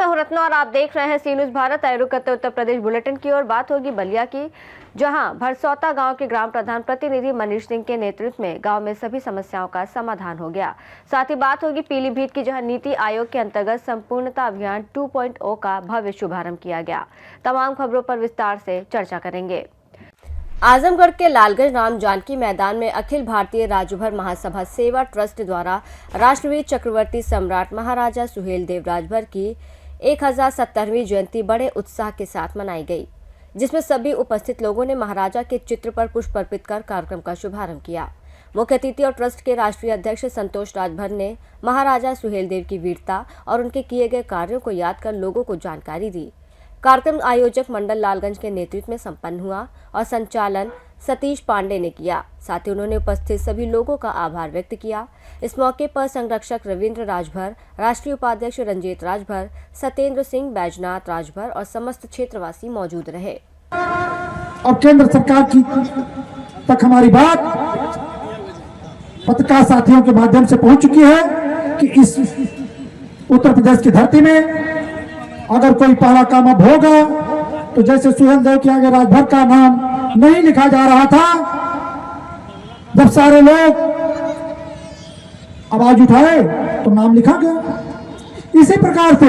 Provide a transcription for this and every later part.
मैं हूं रत्ना और आप देख रहे हैं सी न्यूज़ भारत। रुक करते उत्तर प्रदेश बुलेटिन की ओर। बात होगी बलिया की, जहां भरसौता गांव के ग्राम प्रधान प्रतिनिधि मनीष सिंह के नेतृत्व में गांव में सभी समस्याओं का समाधान हो गया। साथ ही बात होगी पीलीभीत की, जहां नीति आयोग के अंतर्गत संपूर्णता अभियान 2.0 का भव्य शुभारंभ किया गया। तमाम खबरों पर विस्तार से चर्चा करेंगे। आजमगढ़ के लालगंज राम जानकी मैदान में अखिल भारतीय राजभर महासभा सेवा ट्रस्ट द्वारा राष्ट्रवीर चक्रवर्ती सम्राट महाराजा सुहेलदेव राजभर की 1070वीं जयंती बड़े उत्साह के साथ मनाई गई, जिसमें सभी उपस्थित लोगों ने महाराजा के चित्र पर पुष्प अर्पित कर कार्यक्रम का शुभारंभ किया। मुख्य अतिथि और ट्रस्ट के राष्ट्रीय अध्यक्ष संतोष राजभर ने महाराजा सुहेलदेव की वीरता और उनके किए गए कार्यों को याद कर लोगों को जानकारी दी। कार्यक्रम आयोजक मंडल लालगंज के नेतृत्व में संपन्न हुआ और संचालन सतीश पांडे ने किया। साथ ही उन्होंने उपस्थित सभी लोगों का आभार व्यक्त किया। इस मौके पर संरक्षक रविंद्र राजभर, राष्ट्रीय उपाध्यक्ष रंजीत राजभर, सत्येंद्र सिंह, बैजनाथ राजभर और समस्त क्षेत्रवासी मौजूद रहे। और केंद्र सरकार की तक हमारी बात पत्रकार साथियों के माध्यम से पहुंच चुकी है कि इस उत्तर प्रदेश की धरती में अगर कोई पहला काम अब होगा तो जैसे सुहेलदेव के आगे राजभर का नाम नहीं लिखा जा रहा था, जब सारे लोग आवाज उठाए तो नाम लिखा गया। इसी प्रकार से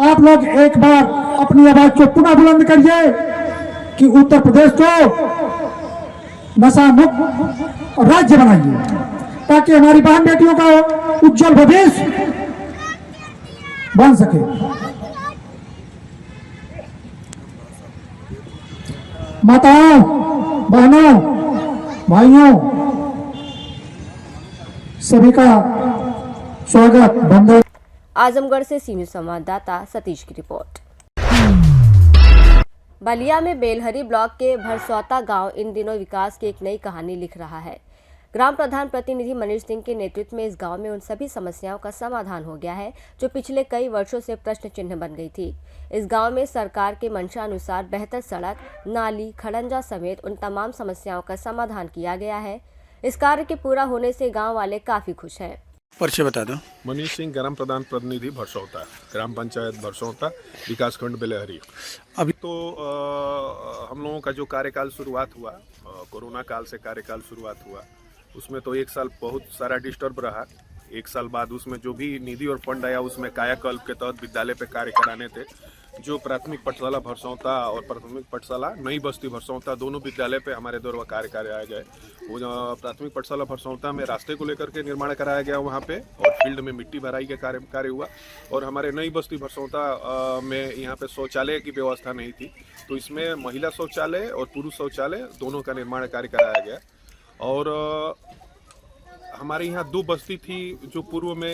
आप लोग एक बार अपनी आवाज को पुनः बुलंद करिए कि उत्तर प्रदेश को नशा मुक्त राज्य बनाइए, ताकि हमारी बहन बेटियों का उज्जवल भविष्य बन सके। माताओं, बहनों, भाइयों, सभी का स्वागत। बंदर आजमगढ़ से सी न्यूज़ संवाददाता सतीश की रिपोर्ट। बलिया में बेलहरी ब्लॉक के भरसौता गांव इन दिनों विकास की एक नई कहानी लिख रहा है। ग्राम प्रधान प्रतिनिधि मनीष सिंह के नेतृत्व में इस गांव में उन सभी समस्याओं का समाधान हो गया है जो पिछले कई वर्षों से प्रश्न चिन्ह बन गई थी। इस गांव में सरकार के मंशा अनुसार बेहतर सड़क, नाली, खड़ंजा समेत उन तमाम समस्याओं का समाधान किया गया है। इस कार्य के पूरा होने से गांव वाले काफी खुश हैं। परिचय बता दो। मनीष सिंह, ग्राम प्रधान प्रतिनिधि भरसौता, ग्राम पंचायत भरसौता, विकासखंड बेलहरी। अभी तो हम लोगों का जो कार्यकाल शुरुआत हुआ, कोरोना काल से कार्यकाल शुरुआत हुआ, उसमें तो एक साल बहुत सारा डिस्टर्ब रहा। एक साल बाद उसमें जो भी निधि और फंड आया उसमें कायाकल्प के तहत विद्यालय पे कार्य कराने थे। जो प्राथमिक पाठशाला भरसौता और प्राथमिक पाठशाला नई बस्ती भरसौता दोनों विद्यालय पे हमारे द्वारा कार्य कराए गए। वो प्राथमिक पाठशाला भरसौता में रास्ते को लेकर के निर्माण कराया गया वहाँ पे, और फील्ड में मिट्टी भराई का कार्य हुआ। और हमारे नई बस्ती भरसौता में यहाँ पे शौचालय की व्यवस्था नहीं थी, तो इसमें महिला शौचालय और पुरुष शौचालय दोनों का निर्माण कार्य कराया गया। और हमारे यहाँ दो बस्ती थी, जो पूर्व में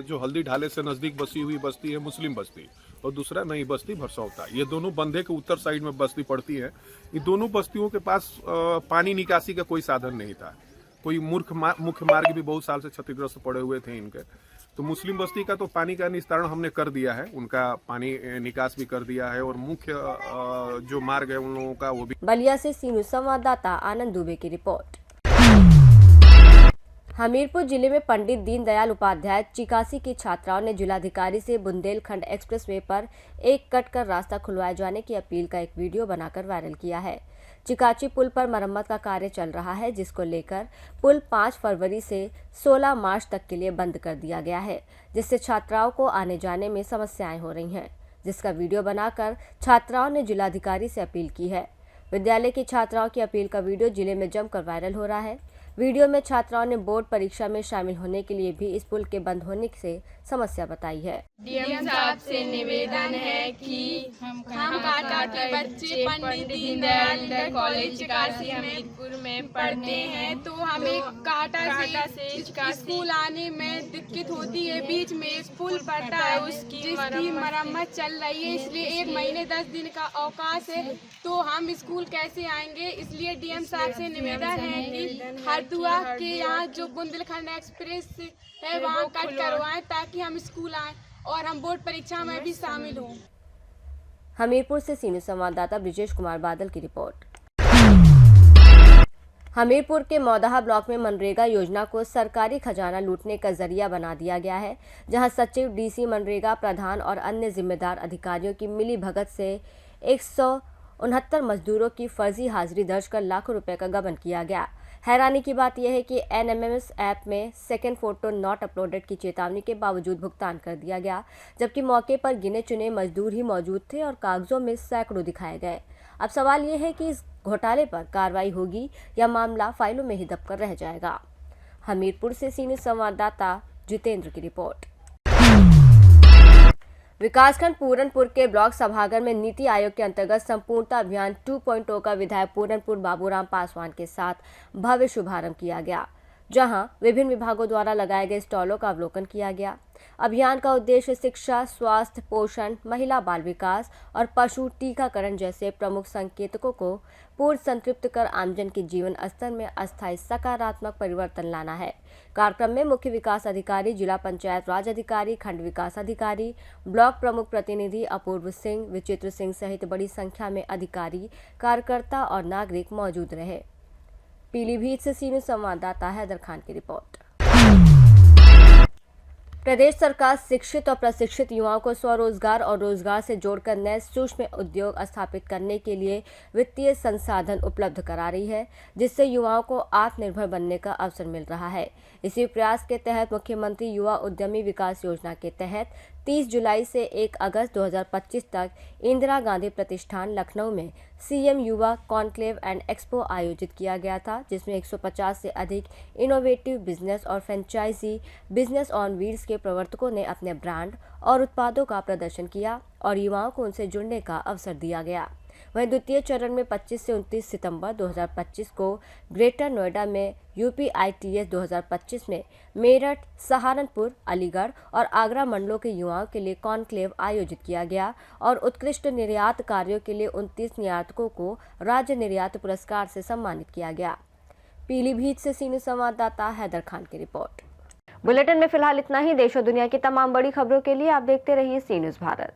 जो हल्दी ढाले से नज़दीक बसी हुई बस्ती है मुस्लिम बस्ती, और दूसरा नई बस्ती भरसौता। ये दोनों बंधे के उत्तर साइड में बस्ती पड़ती है। ये दोनों बस्तियों के पास पानी निकासी का कोई साधन नहीं था। कोई मुख्य मार्ग भी बहुत साल से क्षतिग्रस्त पड़े हुए थे इनके। तो मुस्लिम बस्ती का तो पानी का निस्तारण हमने कर दिया है, उनका पानी निकास भी कर दिया है, और मुख्य जो मार्ग है उन लोगों का वो भी। बलिया से सी न्यूज़ संवाददाता आनंद दुबे की रिपोर्ट। हमीरपुर जिले में पंडित दीनदयाल उपाध्याय चिकासी की छात्राओं ने जिलाधिकारी से बुंदेलखंड एक्सप्रेसवे पर एक कट कर रास्ता खुलवाए जाने की अपील का एक वीडियो बनाकर वायरल किया है। चिकाची पुल पर मरम्मत का कार्य चल रहा है, जिसको लेकर पुल 5 फरवरी से 16 मार्च तक के लिए बंद कर दिया गया है, जिससे छात्राओं को आने जाने में समस्याएं हो रही हैं, जिसका वीडियो बनाकर छात्राओं ने जिलाधिकारी से अपील की है। विद्यालय की छात्राओं की अपील का वीडियो जिले में जमकर वायरल हो रहा है। वीडियो में छात्राओं ने बोर्ड परीक्षा में शामिल होने के लिए भी इस पुल के बंद होने से समस्या बताई है। डीएम साहब से निवेदन है कि हम काटा के बच्चे पंडित दीनदयाल इंटर कॉलेज चिकासी हमीरपुर में पढ़ते हैं, तो हमें काटा से स्कूल आने में दिक्कत होती है। बीच में एक पुल पड़ता है, उसकी मरम्मत चल रही है, इसलिए 1 महीने 10 दिन का अवकाश है, तो हम स्कूल कैसे आएंगे। इसलिए डीएम साहब से निवेदन है कि हरदुआ के यहाँ जो बुंदेलखंड एक्सप्रेस है वहाँ कट करवाएं, ताकि हम स्कूल आएं और हम बोर्ड परीक्षा में भी शामिल हों। हमीरपुर से सी न्यूज़ संवाददाता ब्रिजेश कुमार बादल की रिपोर्ट। हमीरपुर के मौदाहा ब्लॉक में मनरेगा योजना को सरकारी खजाना लूटने का जरिया बना दिया गया है, जहां सचिव, डीसी, मनरेगा प्रधान और अन्य जिम्मेदार अधिकारियों की मिली भगत से 169 मजदूरों की फर्जी हाजिरी दर्ज कर लाखों रुपए का गबन किया गया। हैरानी की बात यह है कि एनएमएमएस ऐप में सेकंड फोटो नॉट अपलोडेड की चेतावनी के बावजूद भुगतान कर दिया गया, जबकि मौके पर गिने चुने मजदूर ही मौजूद थे और कागजों में सैकड़ों दिखाए गए। अब सवाल ये है कि इस घोटाले पर कार्रवाई होगी या मामला फाइलों में ही दबकर रह जाएगा। हमीरपुर से सी न्यूज़ संवाददाता जितेंद्र की रिपोर्ट। विकासखंड पूरनपुर के ब्लॉक सभागार में नीति आयोग के अंतर्गत संपूर्णता अभियान 2.0 का विधायक पूरनपुर बाबूराम पासवान के साथ भव्य शुभारंभ किया गया, जहां विभिन्न विभागों द्वारा लगाए गए स्टॉलों का अवलोकन किया गया। अभियान का उद्देश्य शिक्षा, स्वास्थ्य, पोषण, महिला बाल विकास और पशु टीकाकरण जैसे प्रमुख संकेतकों को पूर्ण संतृप्त कर आमजन के जीवन स्तर में अस्थायी सकारात्मक परिवर्तन लाना है। कार्यक्रम में मुख्य विकास अधिकारी, जिला पंचायत राज अधिकारी, खंड विकास अधिकारी, ब्लॉक प्रमुख प्रतिनिधि अपूर्व सिंह, विचित्र सिंह सहित बड़ी संख्या में अधिकारी, कार्यकर्ता और नागरिक मौजूद रहे। पीलीभीत से सी न्यूज़ संवाददाता हैदर खान की रिपोर्ट। प्रदेश सरकार शिक्षित और प्रशिक्षित युवाओं को स्वरोजगार और रोजगार से जोड़कर नए सूक्ष्म उद्योग स्थापित करने के लिए वित्तीय संसाधन उपलब्ध करा रही है, जिससे युवाओं को आत्मनिर्भर बनने का अवसर मिल रहा है। इसी प्रयास के तहत मुख्यमंत्री युवा उद्यमी विकास योजना के तहत 30 जुलाई से 1 अगस्त 2025 तक इंदिरा गांधी प्रतिष्ठान लखनऊ में सीएम युवा कॉन्क्लेव एंड एक्सपो आयोजित किया गया था, जिसमें 150 से अधिक इनोवेटिव बिजनेस और फ्रेंचाइजी बिजनेस ऑन व्हील्स के प्रवर्तकों ने अपने ब्रांड और उत्पादों का प्रदर्शन किया और युवाओं को उनसे जुड़ने का अवसर दिया गया। वहीं द्वितीय चरण में 25 से 29 सितंबर 2025 को ग्रेटर नोएडा में UPITS 2025 में मेरठ, सहारनपुर, अलीगढ़ और आगरा मंडलों के युवाओं के लिए कॉन्क्लेव आयोजित किया गया और उत्कृष्ट निर्यात कार्यों के लिए 29 निर्यातकों को राज्य निर्यात पुरस्कार से सम्मानित किया गया। पीलीभीत से सी न्यूज़ संवाददाता हैदर खान की रिपोर्ट। बुलेटिन में फिलहाल इतना ही। देश और दुनिया की तमाम बड़ी खबरों के लिए आप देखते रहिए सी न्यूज़ भारत।